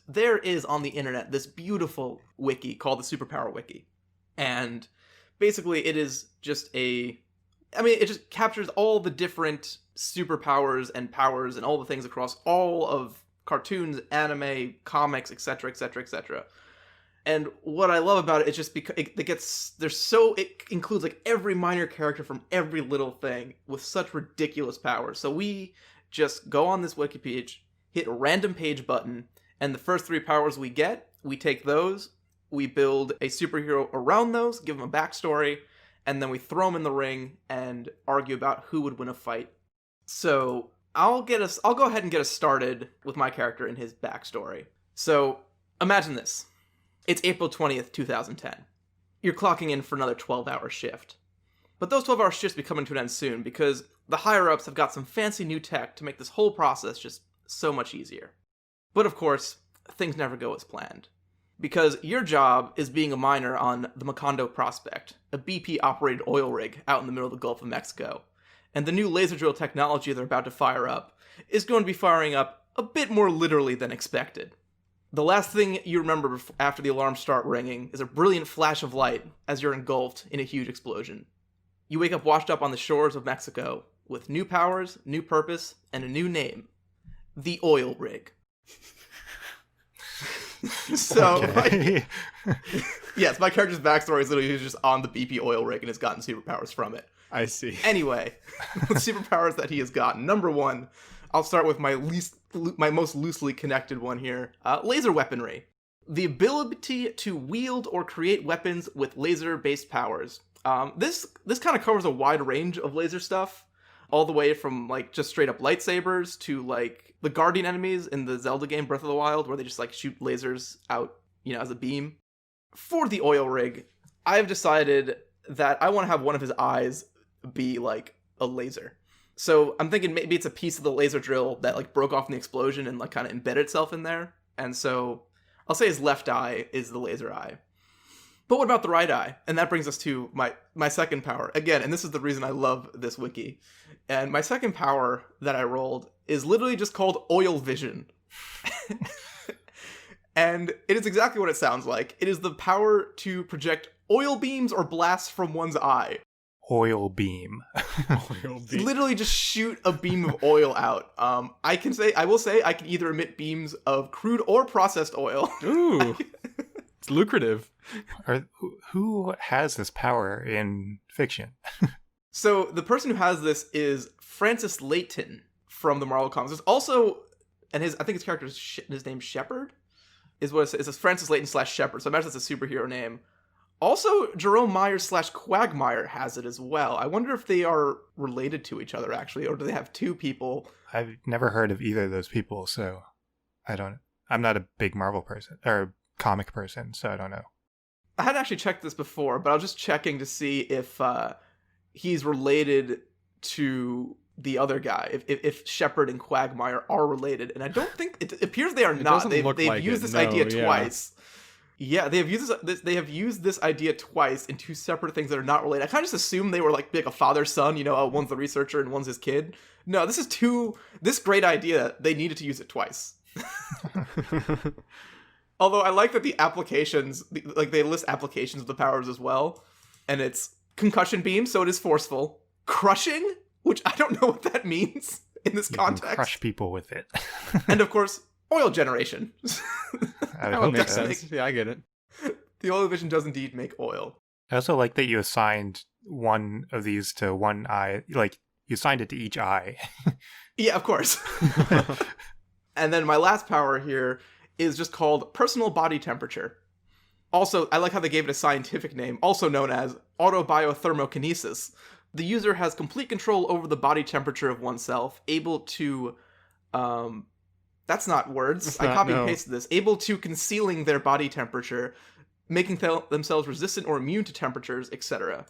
there is on the internet this beautiful wiki called the Superpower Wiki. And basically it is just it just captures all the different superpowers and powers and all the things across all of cartoons, anime, comics, etc., etc., etc. And what I love about it is just because it includes like every minor character from every little thing with such ridiculous powers. So we just go on this wiki page, hit a random page button, and the first 3 powers we get, we take those, we build a superhero around those, give them a backstory, and then we throw them in the ring and argue about who would win a fight. So I'll go ahead and get us started with my character and his backstory. So imagine this. It's April 20th, 2010. You're clocking in for another 12-hour shift. But those 12-hour shifts be coming to an end soon because the higher-ups have got some fancy new tech to make this whole process just so much easier. But of course, things never go as planned. Because your job is being a miner on the Macondo Prospect, a BP-operated oil rig out in the middle of the Gulf of Mexico. And the new laser drill technology they're about to fire up is going to be firing up a bit more literally than expected. The last thing you remember after the alarms start ringing is a brilliant flash of light as you're engulfed in a huge explosion. You wake up washed up on the shores of Mexico with new powers, new purpose, and a new name. The Oil Rig. So, Okay. yes, my character's backstory is literally he's just on the BP oil rig and has gotten superpowers from it. I see. Anyway, the superpowers that he has gotten. Number 1, I'll start with my most loosely connected one here. Laser weaponry. The ability to wield or create weapons with laser-based powers. This kind of covers a wide range of laser stuff, all the way from like just straight up lightsabers to like the guardian enemies in the Zelda game Breath of the Wild, where they just like shoot lasers out, as a beam. For the oil rig, I've decided that I want to have one of his eyes be like a laser. So I'm thinking maybe it's a piece of the laser drill that like broke off in the explosion and like kind of embedded itself in there. And so I'll say his left eye is the laser eye. But what about the right eye? And that brings us to my second power. Again, and this is the reason I love this wiki. And my second power that I rolled is literally just called Oil Vision. And it is exactly what it sounds like. It is the power to project oil beams or blasts from one's eye. Oil beam. Oil beam. Literally just shoot a beam of oil out. I will say I can either emit beams of crude or processed oil. Ooh. It's lucrative. Who has this power in fiction? So the person who has this is Francis Layton from the Marvel Comics. There's also, and I think his character is his name's Shepard, is what it says. It's Francis Layton / Shepard. So I imagine that's a superhero name. Also, Jerome Myers / Quagmire has it as well. I wonder if they are related to each other actually, or do they have two people? I've never heard of either of those people, so I'm not a big Marvel person or comic person, so I don't know. I hadn't actually checked this before, but I was just checking to see if he's related to the other guy, if Shepard and Quagmire are related, and I don't think it appears they are not. They've used this idea twice. Yeah, they have used this idea twice in two separate things that are not related. I kind of just assumed they were like a father-son, one's the researcher and one's his kid. No, this great idea, they needed to use it twice. Although I like that the applications, they list applications of the powers as well, and it's concussion beam, so it is forceful. Crushing, which I don't know what that means in this context. You can crush people with it. And of course, oil generation. I That makes sense. Yeah, I get it. The oil vision does indeed make oil. I also like that you assigned one of these to one eye. Like, you assigned it to each eye. Yeah, of course. And then my last power here is just called personal body temperature. Also, I like how they gave it a scientific name, also known as autobiothermokinesis. The user has complete control over the body temperature of oneself, able to... that's not words. I copy and pasted this. Able to concealing their body temperature, making themselves resistant or immune to temperatures, etc.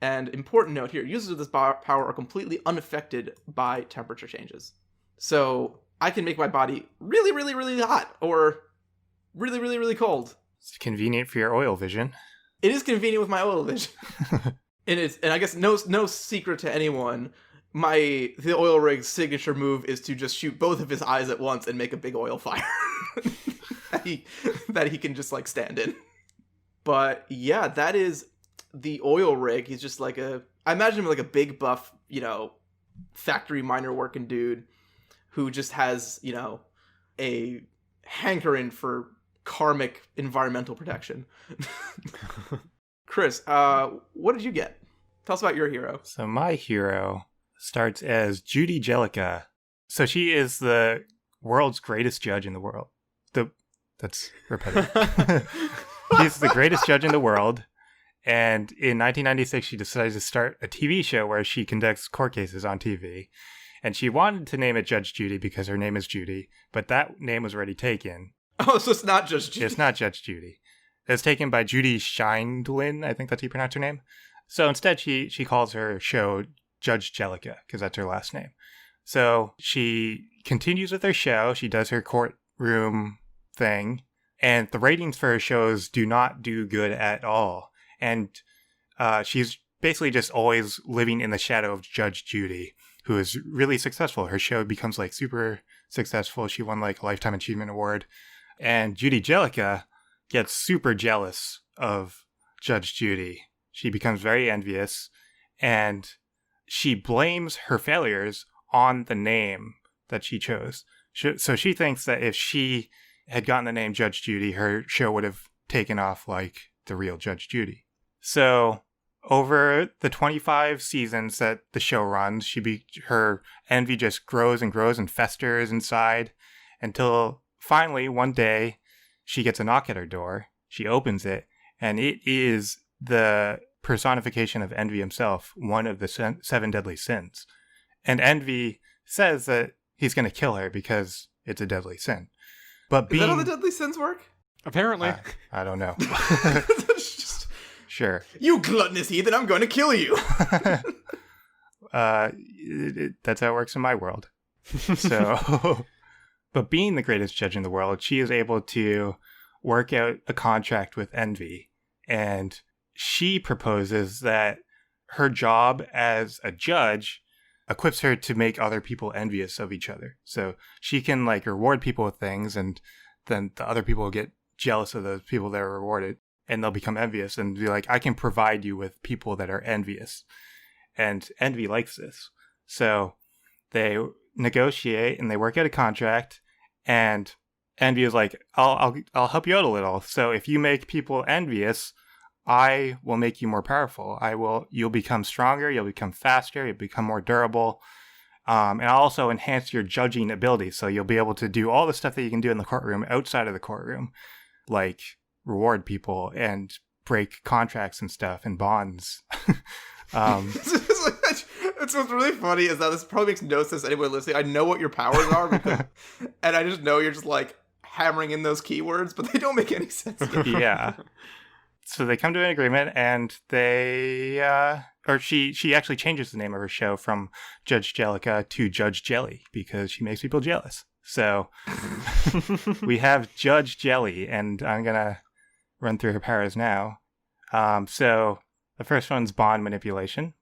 And important note here, users of this power are completely unaffected by temperature changes. So I can make my body really, really, really hot or really, really, really cold. It's convenient for your oil vision. It is convenient with my oil vision. And I guess no secret to anyone, the oil rig's signature move is to just shoot both of his eyes at once and make a big oil fire. that he can just like stand in. But yeah, that is the oil rig. He's just like I imagine him like a big buff, factory miner working dude who just has, a hankering for karmic environmental protection. Chris, what did you get? Tell us about your hero. So my hero starts as Judy Jellica. So she is the world's greatest judge in the world. That's repetitive. She's the greatest judge in the world. And in 1996, she decided to start a TV show where she conducts court cases on TV. And she wanted to name it Judge Judy because her name is Judy, but that name was already taken. Oh, so it's not just Judy. It's not Judge Judy. It's taken by Judy Scheindlin. I think that's how you pronounce her name. So instead, she calls her show Judge Jellica because that's her last name. So she continues with her show. She does her courtroom thing. And the ratings for her shows do not do good at all. And she's basically just always living in the shadow of Judge Judy, who is really successful. Her show becomes like super successful. She won like a Lifetime Achievement Award. And Judy Jellica gets super jealous of Judge Judy. She becomes very envious, and she blames her failures on the name that she chose. So she thinks that if she had gotten the name Judge Judy, her show would have taken off like the real Judge Judy. So over the 25 seasons that the show runs, her envy just grows and grows and festers inside until finally one day she gets a knock at her door. She opens it, and it is the personification of Envy himself, one of the 7 deadly sins. And Envy says that he's going to kill her because it's a deadly sin. But Is that how the deadly sins work? Apparently. I don't know. Just, Sure. you gluttonous heathen, I'm going to kill you. That's how it works in my world. So, but being the greatest judge in the world, she is able to work out a contract with Envy, and she proposes that her job as a judge equips her to make other people envious of each other. So she can like reward people with things, and then the other people will get jealous of those people that are rewarded, and they'll become envious and be like, I can provide you with people that are envious. And Envy likes this. So they negotiate and they work out a contract, and Envy is like, I'll help you out a little. So if you make people envious, I will make you more powerful. You'll become stronger, you'll become faster, you'll become more durable. And I'll also enhance your judging ability. So you'll be able to do all the stuff that you can do in the courtroom outside of the courtroom, like reward people and break contracts and stuff and bonds. It's what's really funny is that this probably makes no sense to anyone listening. I know what your powers are, and I just know you're just like hammering in those keywords, but they don't make any sense. Yeah. So they come to an agreement, and she actually changes the name of her show from Judge Jellica to Judge Jelly because she makes people jealous. So we have Judge Jelly, and I'm gonna run through her powers now. So the first one's bond manipulation.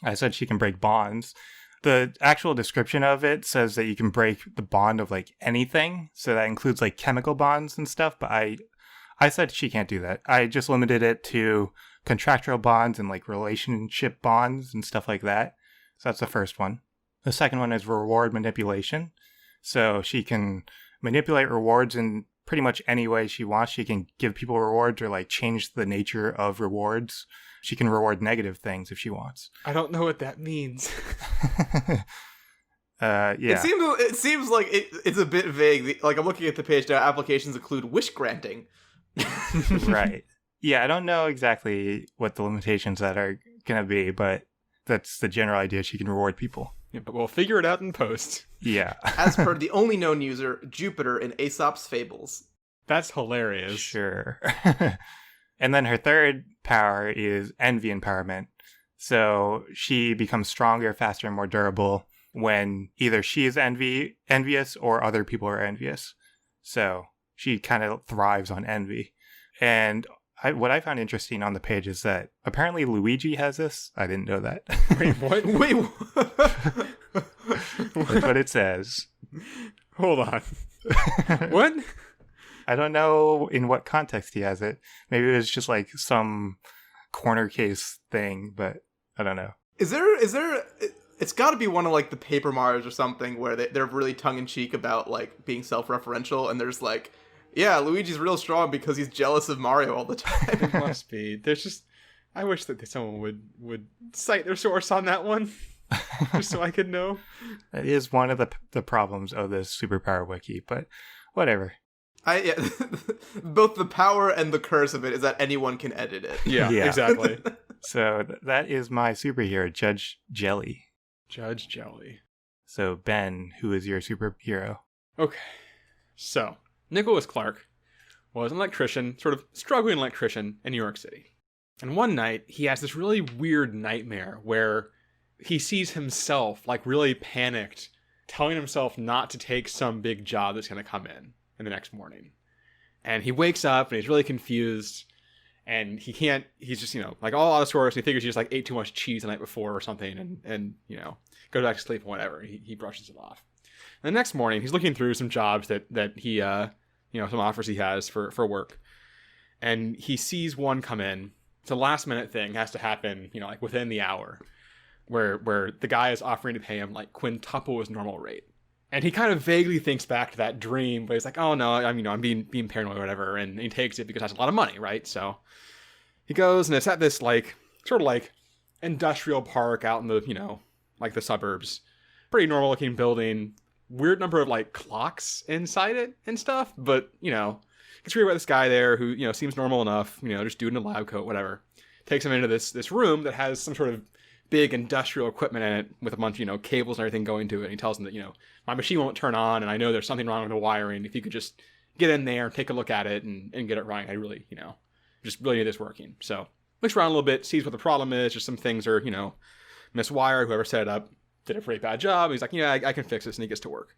I said she can break bonds. The actual description of it says that you can break the bond of like anything. So that includes like chemical bonds and stuff. But I said she can't do that. I just limited it to contractual bonds and like relationship bonds and stuff like that. So that's the first one. The second one is reward manipulation. So she can manipulate rewards in pretty much any way she wants. She can give people rewards or like change the nature of rewards. She can reward negative things if she wants. I don't know what that means. Yeah. It seems like it's a bit vague. Like I'm looking at the page now. Applications include wish granting. Right. Yeah, I don't know exactly what the limitations that are going to be, but that's the general idea. She can reward people. Yeah, but we'll figure it out in post. Yeah. As per the only known user, Jupiter in Aesop's Fables. That's hilarious. Sure. And then her third power is envy empowerment. So she becomes stronger, faster, and more durable when either she is envious or other people are envious. So she kind of thrives on envy. And what I found interesting on the page is that apparently Luigi has this. I didn't know that. Wait, what? Wait, what? That's what it says. Hold on. What? I don't know in what context he has it. Maybe it was just like some corner case thing, but I don't know. Is there it's got to be one of like the Paper Marios or something where they're really tongue-in-cheek about like being self-referential, and there's like, yeah, Luigi's real strong because he's jealous of Mario all the time. It must be. There's just, I wish that someone would cite their source on that one, just so I could know. That is one of the problems of this superpower wiki, but whatever. Yeah, both the power and the curse of it is that anyone can edit it. Yeah. Exactly. So that is my superhero, Judge Jelly. Judge Jelly. So Ben, who is your superhero? Okay. So, Nicholas Clark was an electrician, sort of struggling electrician in New York City. And one night, he has this really weird nightmare where he sees himself, like, really panicked, telling himself not to take some big job that's going to come in the next morning. And he wakes up and he's really confused. And he's just, like all out of sorts. And he figures he just like ate too much cheese the night before or something and goes back to sleep and whatever. He brushes it off. And the next morning, he's looking through some jobs that he, some offers he has for work. And he sees one come in. It's a last minute thing, has to happen, like within the hour, where the guy is offering to pay him like quintuple his normal rate. And he kind of vaguely thinks back to that dream, but he's like, oh no, I'm being paranoid or whatever. And he takes it because it has a lot of money, right? So he goes, and it's at this like sort of like industrial park out in the, like the suburbs. Pretty normal looking building. Weird number of like clocks inside it and stuff. But, gets weird about this guy there who, seems normal enough, just dude in a lab coat, whatever. Takes him into this room that has some sort of big industrial equipment in it with a bunch of, cables and everything going to it. And he tells them that, my machine won't turn on and I know there's something wrong with the wiring. If you could just get in there and take a look at it and get it running, I really, just really need this working. So looks around a little bit, sees what the problem is. Just some things are, miswired. Whoever set it up did a pretty bad job. He's like, yeah, I can fix this. And he gets to work.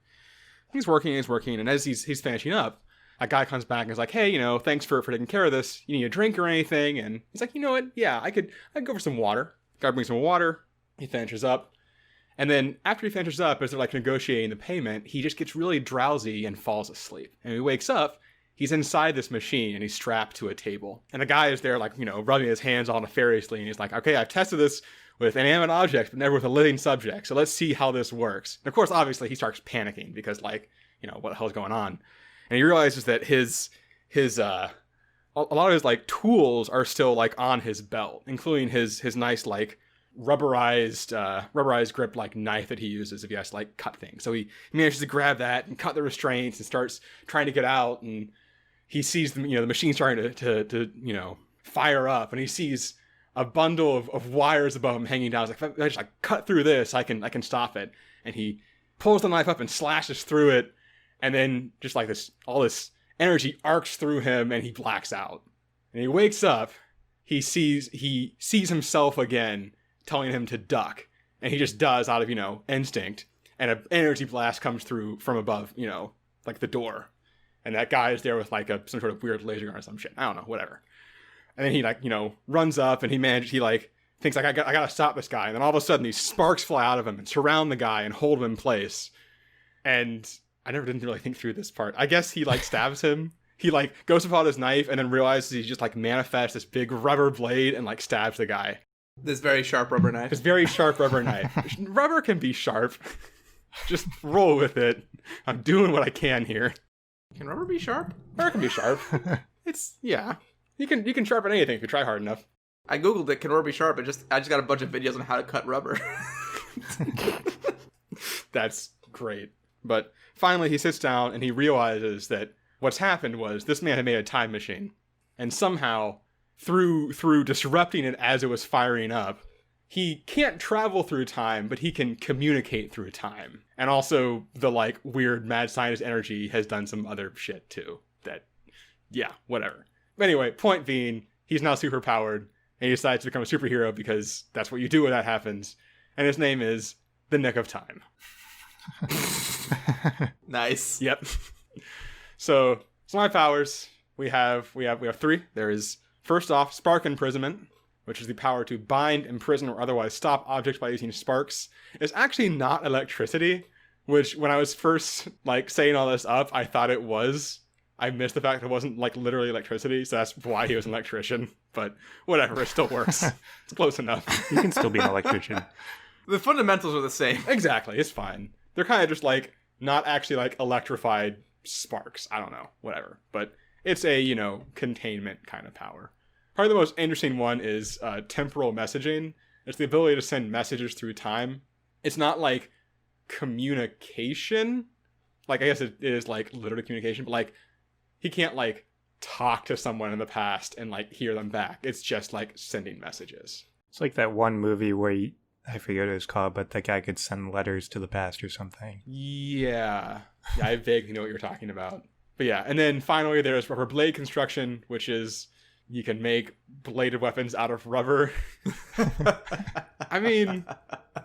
He's working. And as he's finishing up, a guy comes back and is like, hey, thanks for taking care of this. You need a drink or anything? And he's like, you know what? Yeah, I could go for some water. Guy brings some water. He finishes up. And then after he finishes up, as they're like negotiating the payment, he just gets really drowsy and falls asleep. And he wakes up. He's inside this machine and he's strapped to a table. And the guy is there like, rubbing his hands all nefariously. And he's like, okay, I've tested this with inanimate objects, but never with a living subject. So let's see how this works. And of course, obviously, he starts panicking because like, what the hell's going on? And he realizes that his a lot of his like tools are still like on his belt, including his nice like rubberized grip like knife that he uses if he has to like cut things. So he manages to grab that and cut the restraints and starts trying to get out. And he sees the machine starting to fire up, and he sees a bundle of wires above him hanging down. He's like, if I just like cut through this, I can stop it. And he pulls the knife up and slashes through it. And then just like all this energy arcs through him and he blacks out. And he wakes up, he sees himself again telling him to duck. And he just does out of, instinct. And an energy blast comes through from above, like the door. And that guy is there with like some sort of weird laser gun or some shit. I don't know, whatever. And then he like, runs up and he thinks like, I gotta stop this guy. And then all of a sudden these sparks fly out of him and surround the guy and hold him in place. And I didn't really think through this part. I guess he like stabs him. He like goes to pull out his knife and then realizes he just like manifests this big rubber blade and like stabs the guy. This very sharp rubber knife. This very sharp rubber knife. Rubber can be sharp. Just roll with it. I'm doing what I can here. Can rubber be sharp? Rubber can be sharp. Yeah. You can sharpen anything if you try hard enough. I googled it. Can rubber be sharp? I just got a bunch of videos on how to cut rubber. That's great. But finally, he sits down and he realizes that what's happened was this man had made a time machine, and somehow through disrupting it as it was firing up, he can't travel through time, but he can communicate through time. And also the like weird mad scientist energy has done some other shit too. That, yeah, whatever. Anyway, point being, he's now super powered, and he decides to become a superhero because that's what you do when that happens. And his name is the Nick of Time. Nice. Yep. So my powers, we have three. There is, first off, spark imprisonment, which is the power to bind, imprison, or otherwise stop objects by using sparks. It's actually not electricity, which when I was first like saying all this up, I thought it was I missed the fact that it wasn't like literally electricity, so that's why he was an electrician. But whatever, it still works. It's close enough. You can still be an electrician. The fundamentals are the same. Exactly, it's fine. They're kind of just like not actually like electrified sparks. I don't know, whatever. But it's a, you know, containment kind of power. Probably the most interesting one is temporal messaging. It's the ability to send messages through time. It's not like communication. Like, I guess it is like literally communication, but like he can't like talk to someone in the past and like hear them back. It's just like sending messages. It's like that one movie where I forget what it was called, but that guy could send letters to the past or something. Yeah, I vaguely know what you're talking about. But yeah, and then finally there's rubber blade construction, which is you can make bladed weapons out of rubber. I mean,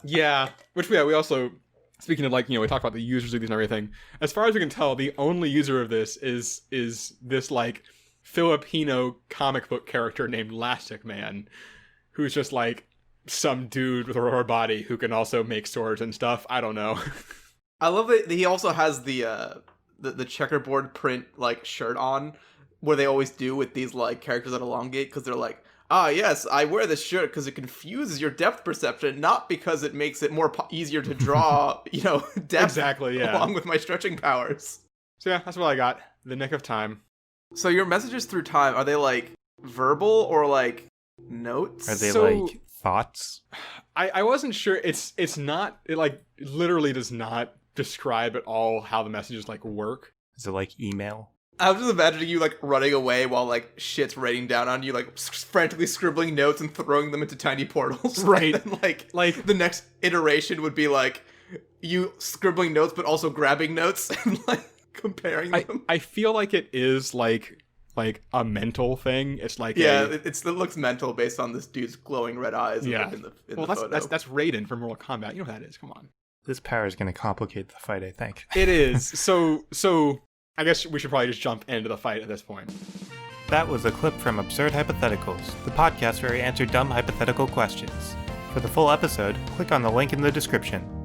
yeah. Which, yeah, we also, speaking of like, you know, we talked about the users of these and everything. As far as we can tell, the only user of this is this like Filipino comic book character named Lastic Man, who's just like some dude with a rubber body who can also make swords and stuff. I don't know. I love that he also has the checkerboard print like shirt on, where they always do with these like characters that elongate, because they're like, ah, yes, I wear this shirt because it confuses your depth perception, not because it makes it more easier to draw, you know, depth Exactly, yeah. along with my stretching powers. So yeah, that's what I got. The Nick of Time. So your messages through time, are they like verbal or like notes? Are they So- like thoughts? I wasn't sure. It's not, it like literally does not describe at all how the messages like work. Is it like email? I was just imagining you like running away while like shit's raining down on you, like frantically scribbling notes and throwing them into tiny portals. Right. And, like the next iteration would be like you scribbling notes but also grabbing notes and like comparing them. I feel like it is like a mental thing. It's like Yeah, it looks mental based on this dude's glowing red eyes. Yeah. In the well, photo. that's Raiden from Mortal Kombat. You know who that is. Come on. This power is going to complicate the fight, I think. It is. So I guess we should probably just jump into the fight at this point. That was a clip from Absurd Hypotheticals, the podcast where we answer dumb hypothetical questions. For the full episode, click on the link in the description.